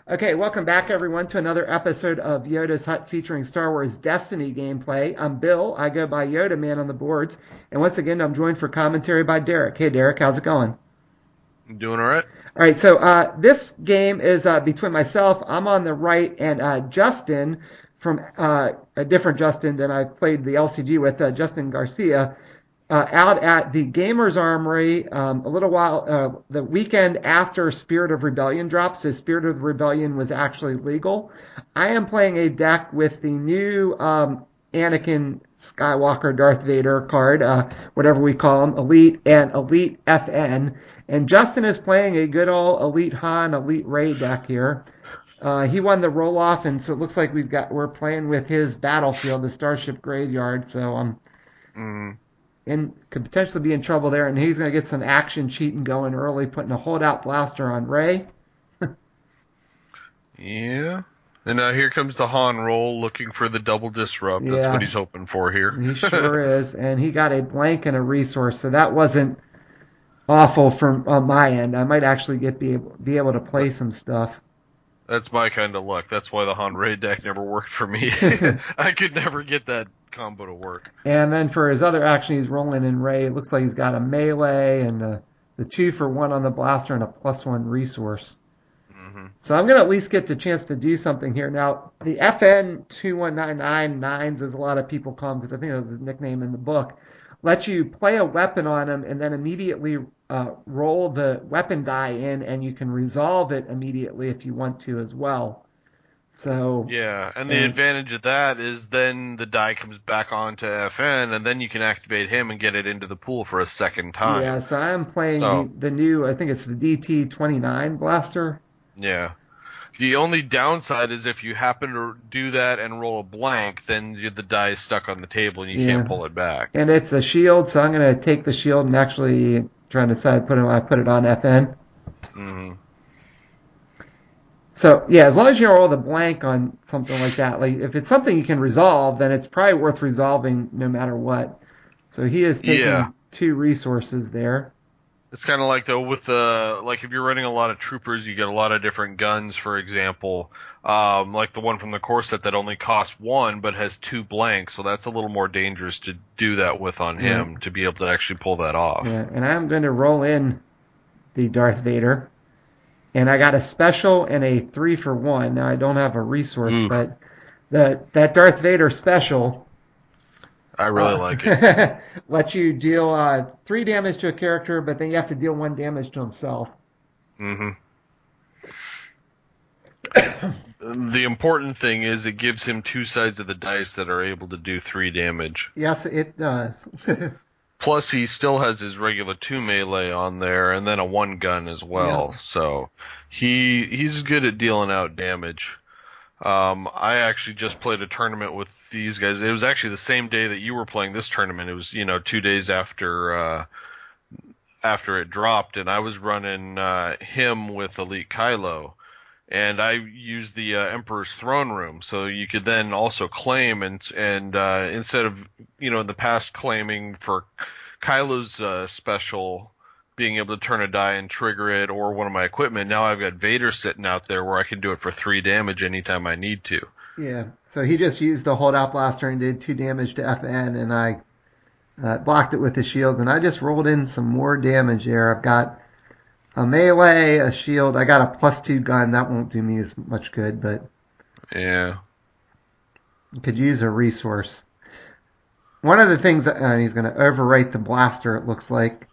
Okay, welcome back everyone to another episode of Yoda's Hut featuring Star Wars Destiny gameplay. I'm Bill. I go by Yoda Man on the boards. And once again, I'm joined for commentary by Derek. Hey, Derek, how's it going? Doing all right? All right, so this game is between myself. I'm on the right, and Justin from a different Justin than I played the LCG with, Justin Garcia, out at the Gamers Armory a little while, the weekend after Spirit of Rebellion dropped. So Spirit of Rebellion was actually legal. I am playing a deck with the new Anakin Skywalker Darth Vader card, whatever we call them, Elite and Elite FN. And Justin is playing a good old Elite Han, Elite Ray deck here. He won the roll off, and so it looks like we're playing with his battlefield, the Starship Graveyard. So Mm, and could potentially be in trouble there. And he's going to get some action cheating going early, putting a holdout blaster on Ray. yeah. And here comes the Han roll looking for the double disrupt. That's what Yeah, he's hoping for here. he sure is. And he got a blank and a resource, so that wasn't awful from on my end. I might actually be able to play some stuff. That's my kind of luck. That's why the Han Raid deck never worked for me. I could never get that combo to work. And then for his other action, he's rolling in Ray. It looks like he's got a melee and the 2-for-1 on the blaster and a +1 resource. Hmm. So I'm going to at least get the chance to do something here. Now, the FN 21999s, as a lot of people call him, because I think that was his nickname in the book, lets you play a weapon on him and then immediately roll the weapon die in, and you can resolve it immediately if you want to as well. So, Yeah, and the and advantage of that is then the die comes back onto FN, and then you can activate him and get it into the pool for a second yeah, time. so I'm playing the, So, the new, I think it's the DT29 blaster. yeah. The only downside is if you happen to do that and roll a blank, then the die is stuck on the table and you can't Yeah, pull it back. and it's a shield, so I'm going to take the shield and actually trying to decide I put it on FN. Hmm. So yeah, as long as you roll the blank on something like that, like if it's something you can resolve, then it's probably worth resolving no matter what. So he is Yeah, taking 2 resources there. it's kind of like though with the like if you're running a lot of troopers, you get a lot of different guns. For example, like the one from the core set that only costs one but has two blanks, so that's a little more dangerous to do that with on Yeah, him to be able to actually pull that off. yeah. And I'm going to roll in the Darth Vader, and I got a special and a 3-for-1. Now I don't have a resource, Ooh, but that Darth Vader special I really like it. uh, lets you deal 3 damage to a character, but then you have to deal 1 damage to himself. Hmm. The important thing is it gives him two sides of the dice that are able to do three damage. Yes, it does. Plus, he still has his regular two melee on there, and then a one gun as Yep. well. So he's good at dealing out damage. I actually just played a tournament with these guys. It was actually the same day that you were playing this tournament. It was 2 days after it dropped, and I was running him with Elite Kylo. And I used the Emperor's Throne Room, so you could then also claim and instead of in the past claiming for Kylo's special being able to turn a die and trigger it or one of my equipment, now I've got Vader sitting out there where I can do it for 3 damage anytime I need to. Yeah. So he just used the holdout blaster and did 2 damage to FN, and I blocked it with the shields, and I just rolled in some more damage there. I've got a melee, a shield. I got a +2 gun. That won't do me as much good, but Yeah. I could use a resource. One of the things that he's going to overwrite the blaster, it looks like,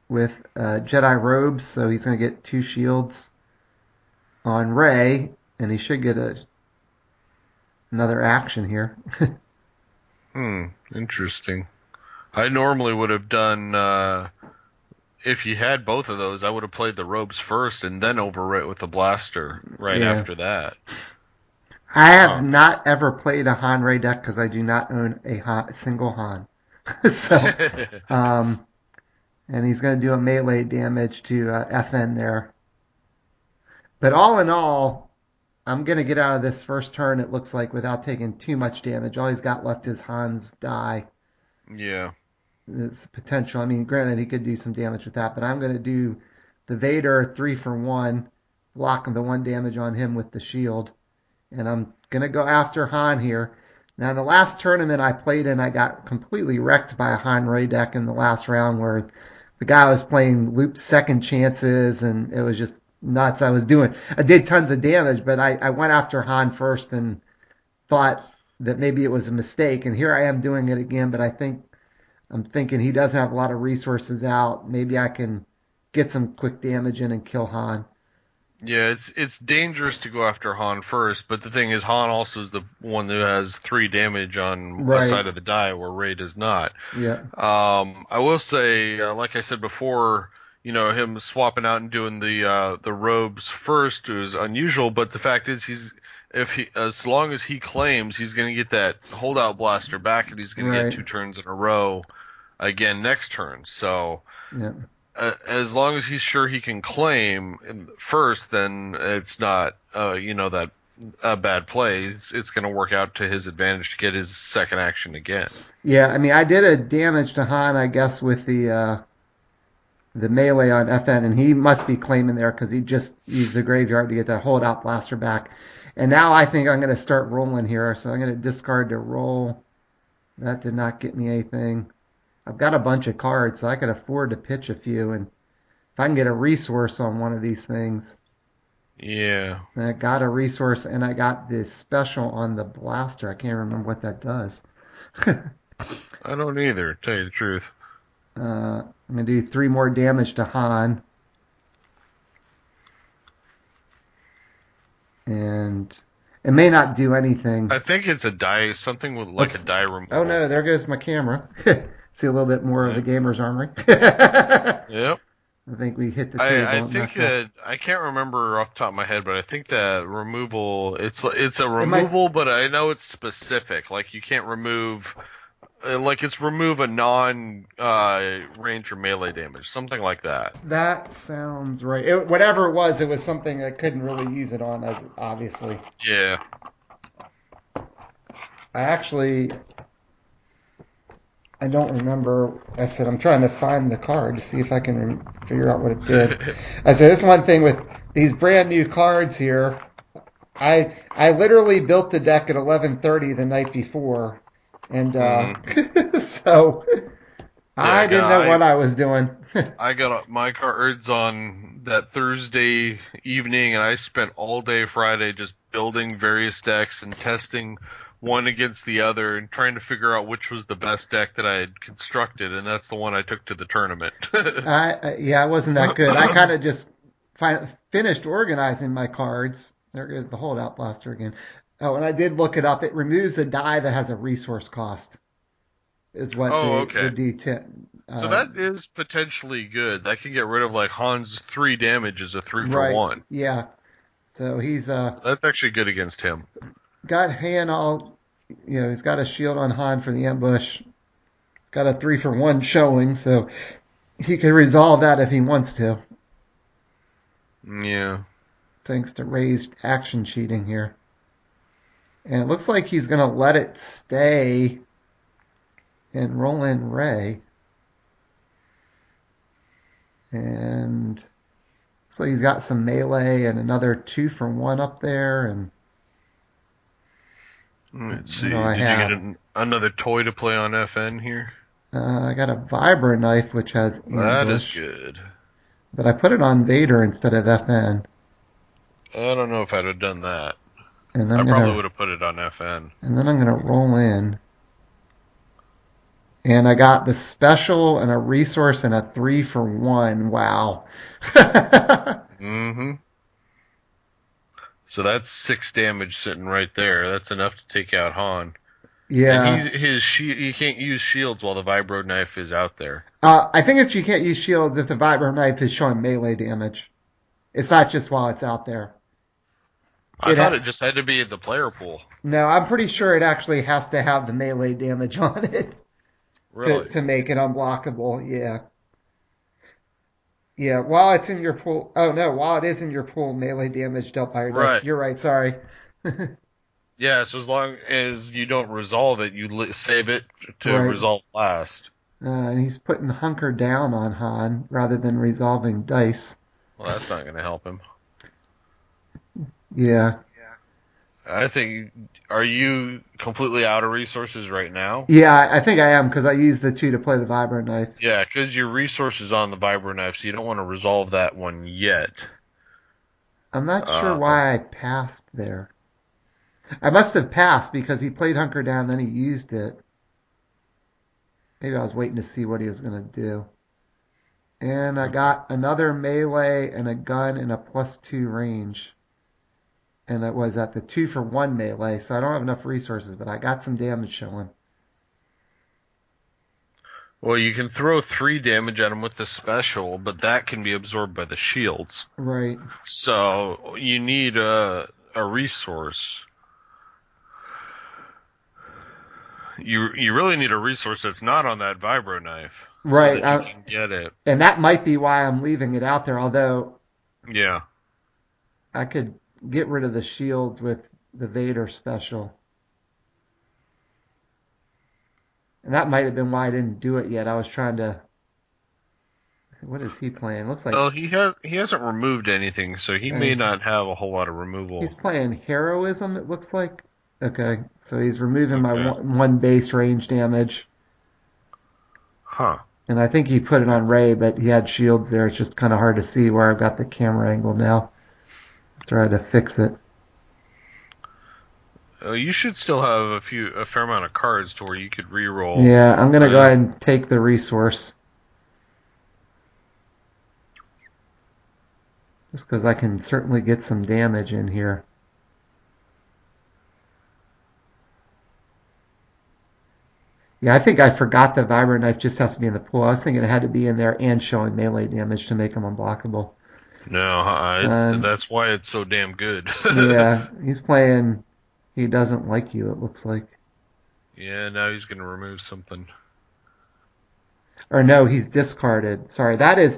with Jedi robes, so he's going to get 2 shields on Rey, and he should get another action here. Interesting. I normally would have done if you had both of those, I would have played the robes first and then overwrite with the blaster right Yeah. after that. I have Huh. not ever played a Han Rey deck because I do not own a single Han. So, um, and he's going to do a melee damage to FN there. But all in all, I'm going to get out of this first turn, it looks like, without taking too much damage. All he's got left is Han's die. Yeah. It's potential. I mean, granted, he could do some damage with that, but I'm going to do the Vader 3-for-1. blocking the 1 damage on him with the shield. And I'm going to go after Han here. Now, in the last tournament I played in, I got completely wrecked by a Han Ray deck in the last round where the guy was playing looped second chances, and it was just nuts. I did tons of damage, but I went after Han first and thought that maybe it was a mistake. And here I am doing it again, but I'm thinking he doesn't have a lot of resources out. Maybe I can get some quick damage in and kill Han. Yeah, it's dangerous to go after Han first, but the thing is, Han also is the one that has 3 damage on a Right. side of the die where Rey does not. Yeah. I will say, like I said before, him swapping out and doing the robes first is unusual, but the fact is, as long as he claims, he's going to get that holdout blaster back, and he's going to Right. get 2 turns in a row again next turn. So. Yeah. As long as he's sure he can claim first, then it's not, that a bad play. It's going to work out to his advantage to get his second action again. Yeah, I mean, I did a damage to Han, I guess, with the melee on FN, and he must be claiming there because he just used the graveyard to get that holdout blaster back. And now I think I'm going to start rolling here, so I'm going to discard to roll. That did not get me anything. I've got a bunch of cards, so I can afford to pitch a few, and if I can get a resource on one of these things. Yeah. I got a resource, and I got this special on the blaster. I can't remember what that does. I don't either, to tell you the truth. I'm going to do 3 more damage to Han. And it may not do anything. I think it's a die, something with like a die removal. Oh no, there goes my camera. See a little bit more of the gamer's armory. Yep. I think we hit the table. I think that I can't remember off the top of my head, but I think that removal it's a removal, but I know it's specific. Like you can't remove, it's remove a non range or melee damage, something like that. That sounds right. Whatever it was something I couldn't really use it on, as obviously. Yeah. I don't remember. I said I'm trying to find the card to see if I can figure out what it did. I said this one thing with these brand new cards here. I literally built the deck at 11:30 the night before, and so I didn't know what I was doing. I got my cards on that Thursday evening, and I spent all day Friday just building various decks and testing one against the other and trying to figure out which was the best deck that I had constructed, and that's the one I took to the tournament. I wasn't that good. I kind of just finished organizing my cards. There goes the holdout blaster again. Oh, and I did look it up. It removes a die that has a resource cost. Is what the D10. So that is potentially good. That can get rid of like Han's 3 damage is a 3 for 1. Yeah. So he's that's actually good against him. Got Han all, he's got a shield on Han for the ambush. Got a 3 for 1 showing, so he can resolve that if he wants to. Yeah. Thanks to raised action cheating here. And it looks like he's going to let it stay and roll in Rey. And looks like he's got some melee and another 2 for 1 up there. And let's see. Did you get another toy to play on FN here? I got a Vibra knife, which has ambush. That is good. But I put it on Vader instead of FN. I don't know if I'd have done that. And I probably would have put it on FN. And then I'm going to roll in. And I got the special and a resource and a 3 for 1. Wow. Mm-hmm. So that's 6 damage sitting right there. That's enough to take out Han. Yeah. And he can't use shields while the vibro knife is out there. I think if you can't use shields if the vibro knife is showing melee damage. It's not just while it's out there. I thought it just had to be in the player pool. No, I'm pretty sure it actually has to have the melee damage on it. Really? To make it unblockable, yeah. Yeah, while it's in your pool... Oh, no, while it is in your pool, melee damage dealt by your dice. You're right, sorry. Yeah, so as long as you don't resolve it, you save it to resolve last. And he's putting Hunker down on Han rather than resolving dice. Well, that's not going to help him. Yeah. I think, are you completely out of resources right now? Yeah, I think I am because I used the 2 to play the vibro knife. Yeah, because your resources on the vibro knife, so you don't want to resolve that one yet. I'm not sure Um, why I passed there. I must have passed because he played Hunker Down, then he used it. Maybe I was waiting to see what he was going to do. And I got another melee and a gun and a +2 range. And it was at the 2-for-1 melee, so I don't have enough resources, but I got some damage showing. well, you can throw 3 damage at him with the special, but that can be absorbed by the shields. Right. So you need a resource. You really need a resource that's not on that vibro knife, so Right. that you can get it. And that might be why I'm leaving it out there, although Yeah. I could get rid of the shields with the Vader special. And that might have been why I didn't do it yet. I was trying to. What is he playing? Looks like Well, he hasn't removed anything, so he uh, may not have a whole lot of he's removal. playing heroism, it looks like. Okay, so he's removing my Okay. one base range damage. Huh. And I think he put it on Ray, but he had shields there. It's just kind of hard to see where I've got the camera angle now. Try to fix it. You should still have a fair amount of cards to where you could re-roll. Yeah, I'm going to go ahead and take the resource. Just because I can certainly get some damage in here. Yeah, I think I forgot the vibro knife just has to be in the pool. I was thinking it had to be in there and showing melee damage to make him unblockable. No, And that's why it's so damn good. yeah, he's playing. He doesn't like you, it looks like. Yeah, now he's gonna remove something. Or no, he's discarded. Sorry, that is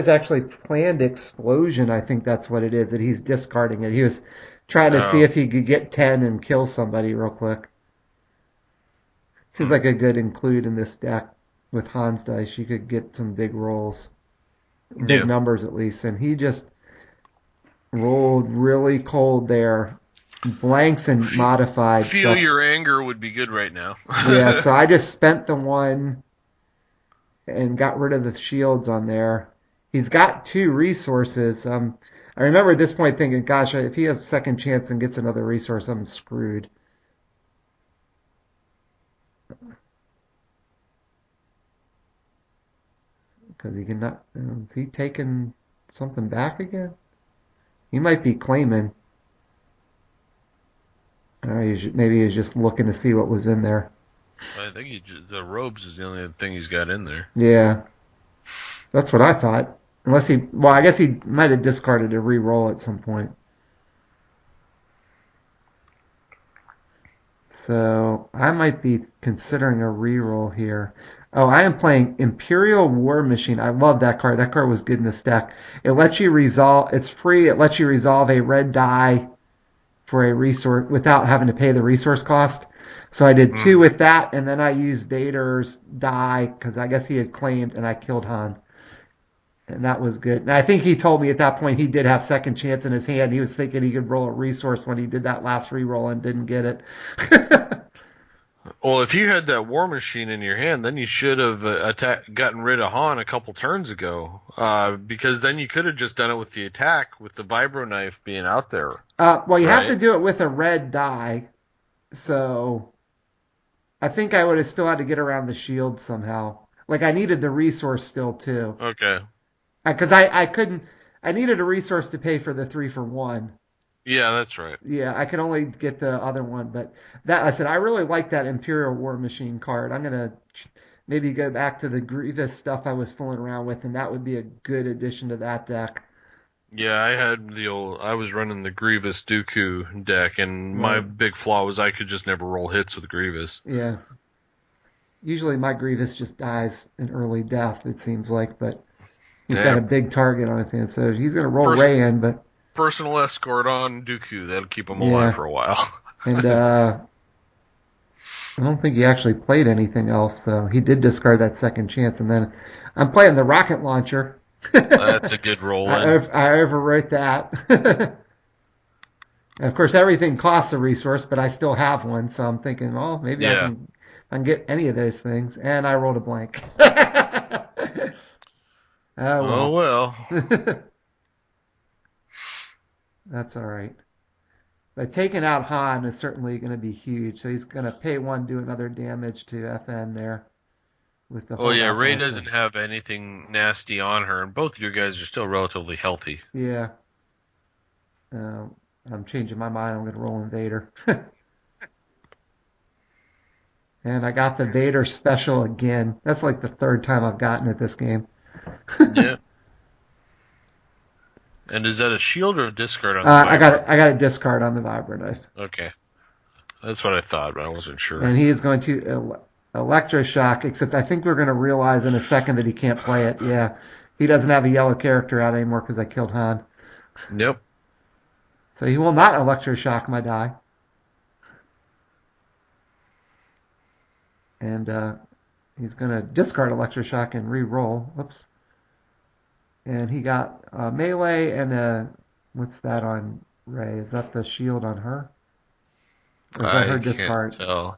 actually planned explosion. I think that's what it is. That he's discarding it. He was trying to see Oh. if he could get 10 and kill somebody real quick. Seems Hmm. like a good include in this deck with Hans dice. You could get some big rolls, big Yeah. numbers at least. And he just rolled really cold there. Blanks and modified Feel stuff. your anger would be good right now. Yeah, so I just spent the 1 and got rid of the shields on there. He's got 2 resources. I remember at this point thinking, gosh, if he has a second chance and gets another resource, I'm screwed. Because he cannot. Is he taking something back again? He might be claiming. Or maybe he's just looking to see what was in there. I think the robes is the only thing he's got in there. Yeah, that's what I thought. Unless well, I guess he might have discarded a re-roll at some point. So I might be considering a re-roll here. Oh, I am playing Imperial War Machine. I love that card. That card was good in the stack. It lets you resolve. It's free. It lets you resolve a red die for a resource without having to pay the resource cost. So I did 2 Mm. with that, and then I used Vader's die because I guess he had claimed, and I killed Han. And that was good. And I think he told me at that point he did have second chance in his hand. He was thinking he could roll a resource when he did that last re-roll and didn't get it. Well, if you had that war machine in your hand, then you should have gotten rid of Han a couple turns ago. Because then you could have just done it with the attack, with the vibro knife being out there. Well, you have to Right? do it with a red die. So I think I would have still had to get around the shield somehow. Like I needed the resource still too. Okay. Because I couldn't. I needed a resource to pay for the 3-for-1. Yeah, that's right. Yeah, I could only get the other one, but that I said I really like that Imperial War Machine card. I'm gonna maybe go back to the Grievous stuff I was fooling around with, and that would be a good addition to that deck. Yeah, I was running the Grievous Dooku deck, and my Right. big flaw was I could just never roll hits with Grievous. Yeah. Usually my Grievous just dies an early death, it seems like, but he's got Yeah. a big target on his hand, so he's gonna roll Pers- Ray in, but Personal escort on Dooku, that'll keep him alive yeah. for a while. And I don't think he actually played anything else, so he did discard that second chance. And then I'm playing the rocket launcher. That's a good roll in. I overwrote that. Of course, everything costs a resource, but I still have one, so I'm thinking, well, maybe Yeah. I can get any of those things. And I rolled a blank. Oh Oh well. well. That's all right. But taking out Han is certainly going to be huge. So he's going to pay one, do another damage to FN there with the Oh hold yeah, out Ray rifle. doesn't have anything nasty on her, and both of you guys are still relatively healthy. Yeah. Um, I'm changing my mind. I'm going to roll in Vader. And I got the Vader special again. That's like the third time I've gotten it this game. Yeah. And is that a shield or a discard on the Vibro? I got a discard on the vibro knife. Okay. That's what I thought, but I wasn't sure. And he is going to electroshock, except I think we're going to realize in a second that he can't play it. Yeah. He doesn't have a yellow character out anymore because I killed Han. Yep. So he will not electroshock my die. And he's going to discard electroshock and re-roll. Whoops. And he got melee and what's that on Ray? Is that the shield on her? Or is that her I can't discard? tell.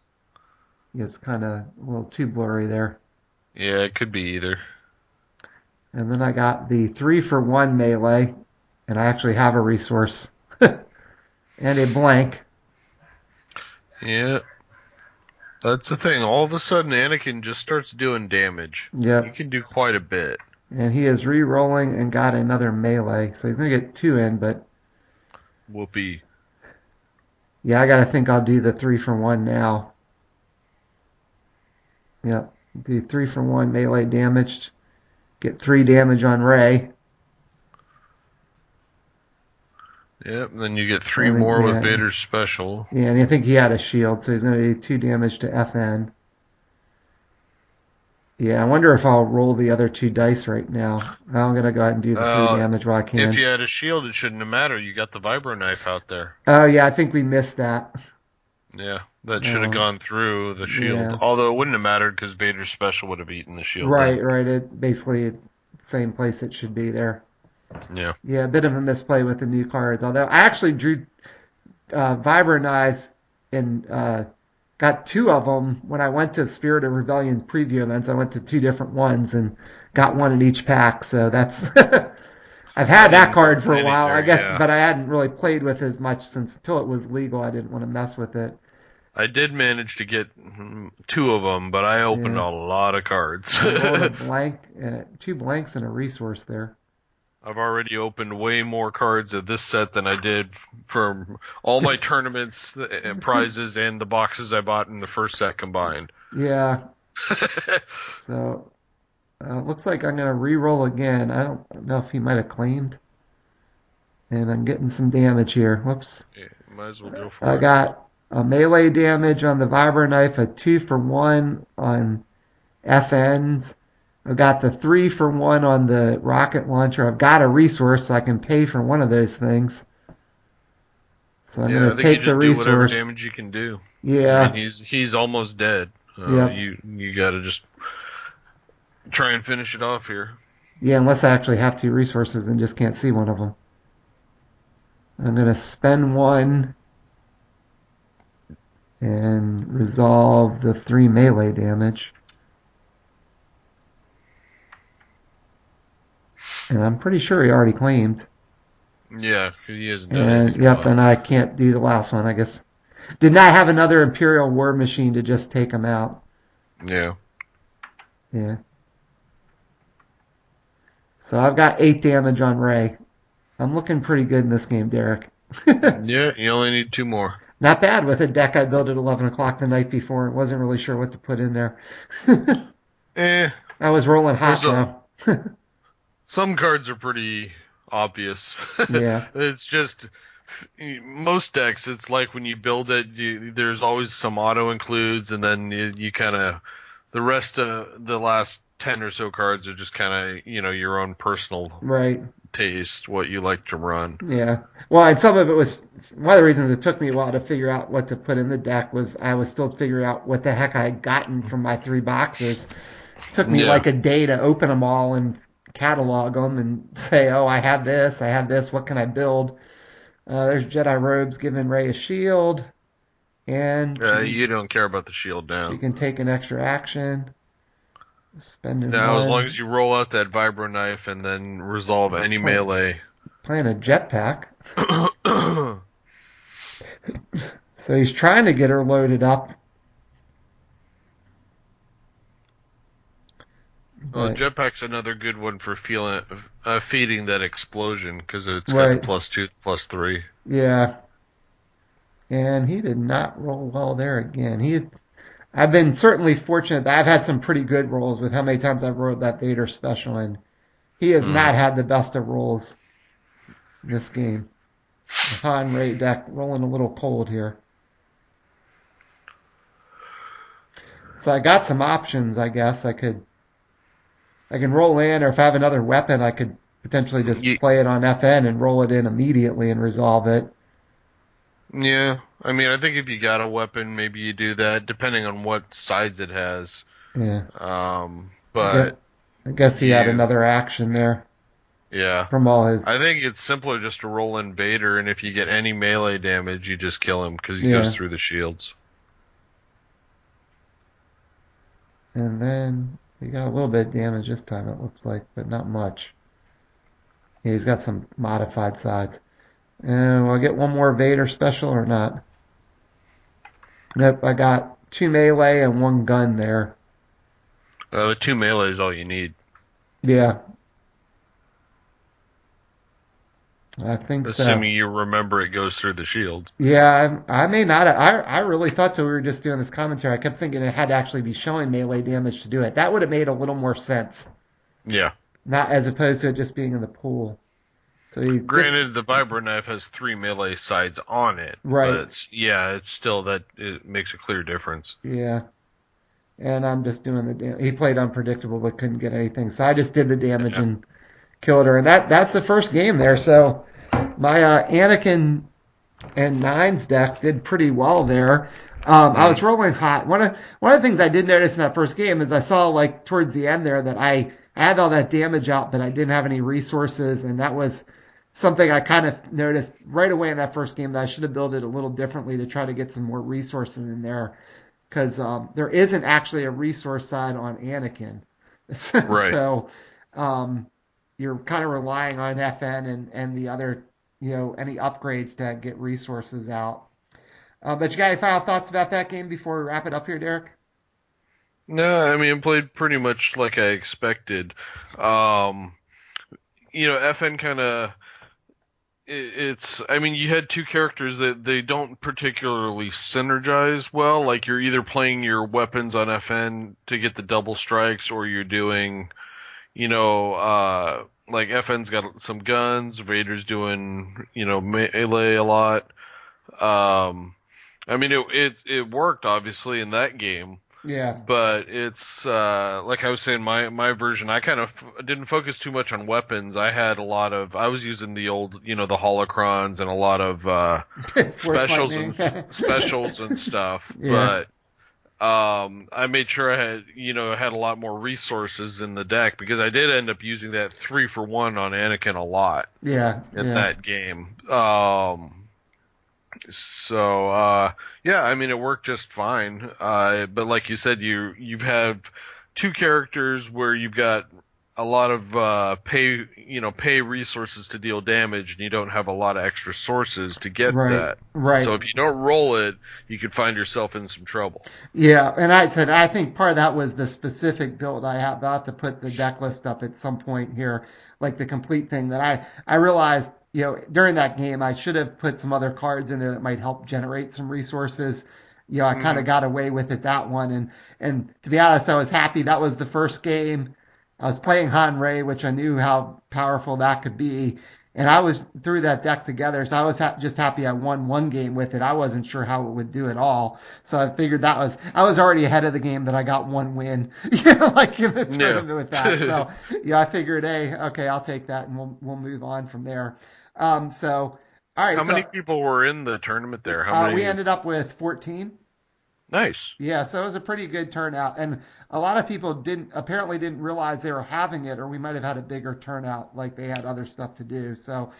It's kind of a little too blurry there. Yeah, it could be either. And then I got the 3-for-1 melee, and I actually have a resource and a blank. Yeah. That's the thing. All of a sudden, Anakin just starts doing damage. Yep. He can do quite a bit. And he is re-rolling and got another melee. So he's going to get 2 in, but Whoopee. yeah, I got to think I'll do the 3-for-1 now. Yep. Do 3-for-1 melee damaged. Get 3 damage on Ray. Yep, and then you get 3 more with Vader's special. Yeah, and I think he had a shield, so he's going to do 2 damage to FN. Yeah, I wonder if I'll roll the other 2 dice right now. I'm going to go ahead and do the 3 damage while I can. If you had a shield, it shouldn't have mattered. You got the vibro knife out there. Oh, yeah, I think we missed that. Yeah, that should have gone through the shield. Yeah. Although it wouldn't have mattered because Vader's special would have eaten the shield. Right. It basically same place it should be there. Yeah. Yeah, a bit of a misplay with the new cards. Although I actually drew vibro knives and got 2 of them when I went to Spirit of Rebellion preview events. I went to 2 different ones and got 1 in each pack. So that's I've had that card for a while, I guess, but I hadn't really played with it as much since until it was legal. I didn't want to mess with it. I did manage to get 2 of them, but I opened a lot of cards. I rolled a blank, 2 blanks and a resource there. I've already opened way more cards of this set than I did from all my tournaments and prizes and the boxes I bought in the first set combined. Yeah. So, looks like I'm going to re-roll again. I don't know if he might have claimed. And I'm getting some damage here. Whoops. Yeah, might as well go for it. I got a melee damage on the vibro knife, a 2-for-1 on FNs. I've got the 3-for-1 on the rocket launcher. I've got a resource, so I can pay for one of those things. So I'm going to take the resource. Do whatever damage you can do. Yeah. I mean, he's almost dead. Yep. You got to just try and finish it off here. Yeah, unless I actually have 2 resources and just can't see one of them. I'm going to spend 1 and resolve the 3 melee damage. And I'm pretty sure he already claimed. Yeah, he hasn't done anything. Yep, and I can't do the last one, I guess. Did not have another Imperial War Machine to just take him out. Yeah. Yeah. So I've got 8 damage on Ray. I'm looking pretty good in this game, Derek. Yeah, you only need 2 more. Not bad with a deck I built at 11 o'clock the night before and wasn't really sure what to put in there. I was rolling hot now. Some cards are pretty obvious. Yeah. It's just most decks, it's like when you build it, there's always some auto includes, and then you kind of the rest of the last 10 or so cards are just kind of your own personal taste, what you like to run. Yeah. Well, and some of it was one of the reasons it took me a while to figure out what to put in the deck was I was still figuring out what the heck I had gotten from my 3 boxes. It took me like a day to open them all and catalog them and say, oh, I have this, what can I build? There's Jedi robes giving Rey a shield, and You don't care about the shield she now. can take an extra action, spending Now, as long one, as you roll out that vibro knife and then resolve any play, melee. playing a jetpack. So he's trying to get her loaded up, Well, but jetpack's another good one for feeding that explosion because it's got the right, +2, +3. yeah. And he did not roll well there again. I've been certainly fortunate that I've had some pretty good rolls with how many times I've rolled that Vader special, and he has not Hmm. had the best of rolls in this game. The Han Ray deck rolling a little cold here. So I got some options, I guess. I can roll in, or if I have another weapon, I could potentially just Ye- play it on FN and roll it in immediately and resolve it. Yeah, I mean, I think if you got a weapon, maybe you do that, depending on what sides it has. Yeah. I guess, But I guess he had you, another action there yeah, from all I his. think it's simpler just to roll in Vader, and if you get any melee damage, you just kill him because he goes Yeah. through the shields. And then he got a little bit of damage this time, it looks like, but not much. Yeah, he's got some modified sides. And will I get one more Vader special or not? Nope, I got two melee and one gun there. The two melee is all you need, Yeah, I think so. assuming you remember it goes through the shield. Yeah, I may not. I really thought that we were just doing this commentary. I kept thinking it had to actually be showing melee damage to do it. That would have made a little more sense, Yeah. not as opposed to it just being in the pool. So he just Granted, the vibro knife has three melee sides on it, but right, it's still that it makes a clear difference. yeah. And I'm just doing the damage. He played unpredictable but couldn't get anything, so I just did the damage Yeah. and killed her. And that's the first game there. So my Anakin and Nines deck did pretty well there. I was Mm. rolling hot. One of the things I did notice in that first game is I saw like towards the end there that I had all that damage out, but I didn't have any resources, and that was something I kind of noticed right away in that first game that I should have built it a little differently to try to get some more resources in there because there isn't actually a resource side on Anakin, Right. so um, you're kind of relying on FN and the other, any upgrades to get resources out. But you got any final thoughts about that game before we wrap it up here, Derek? No, I mean, it played pretty much like I expected. Um, FN kind of it's I mean you had two characters that they don't particularly synergize well. Like you're either playing your weapons on FN to get the double strikes, or you're doing like FN's got some guns, Vader's doing melee a lot. Um, I mean it worked obviously in that game, Yeah, but it's like I was saying, my version, I kind of didn't focus too much on weapons. I was using the old, the holocrons and a lot of Force lightning. specials and stuff. Yeah, But I made sure I had a lot more resources in the deck because I did end up using that 3-for-1 on Anakin a lot yeah, in yeah, that game. So yeah, I mean it worked just fine. But like you said, you've had two characters where you've got a lot of pay resources to deal damage, and you don't have a lot of extra sources to get right, that. right. So if you don't roll it, you could find yourself in some trouble. Yeah, and I said I think part of that was the specific build I have. I'll have to put the deck list up at some point here, like the complete thing that I realized, during that game I should have put some other cards in there that might help generate some resources. I kind Hmm. of got away with it that one, and to be honest, I was happy that was the first game. I was playing Han Ray, which I knew how powerful that could be, and I was threw that deck together, so I was just happy I won one game with it. I wasn't sure how it would do at all, so I figured I was already ahead of the game that I got one win, like in the Yeah. tournament with that. So I figured, hey, okay, I'll take that, and we'll move on from there. So all right, How many so people were in the tournament there? How we many? ended up with 14. Nice. Yeah, so it was a pretty good turnout, and a lot of people didn't realize they were having it, or we might have had a bigger turnout, like they had other stuff to do. So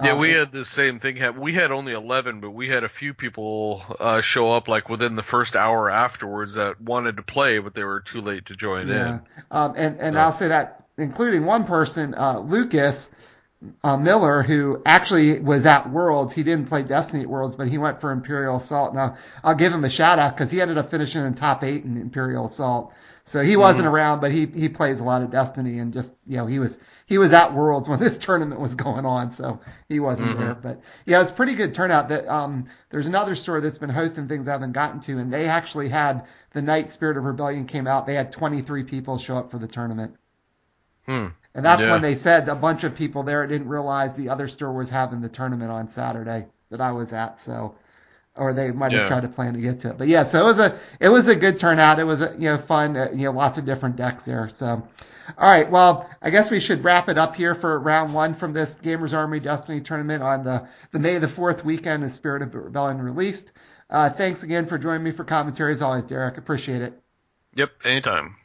Yeah, we It, had the same thing happen. We had only 11, but we had a few people show up like within the first hour afterwards that wanted to play, but they were too late to join yeah, in. and So, I'll say that including one person, Lucas Miller, who actually was at Worlds. He didn't play Destiny at Worlds, but he went for Imperial Assault. Now, I'll give him a shout out because he ended up finishing in top 8 in Imperial Assault. So he wasn't mhm. around, but he plays a lot of Destiny and just he was at Worlds when this tournament was going on, so he wasn't there. Mhm. But yeah, it's pretty good turnout. That there's another store that's been hosting things I haven't gotten to, and they actually had the night Spirit of Rebellion came out. They had 23 people show up for the tournament. Hmm. And that's when Yeah. they said a bunch of people there didn't realize the other store was having the tournament on Saturday that I was at. So, or they might have Yeah. tried to plan to get to it. But yeah, so it was a good turnout. It was fun. Lots of different decks there. So, all right. Well, I guess we should wrap it up here for round one from this Gamers Armory Destiny tournament on the May the 4th weekend as Spirit of Rebellion released. Thanks again for joining me for commentary as always, Derek. Appreciate it. Yep. Anytime.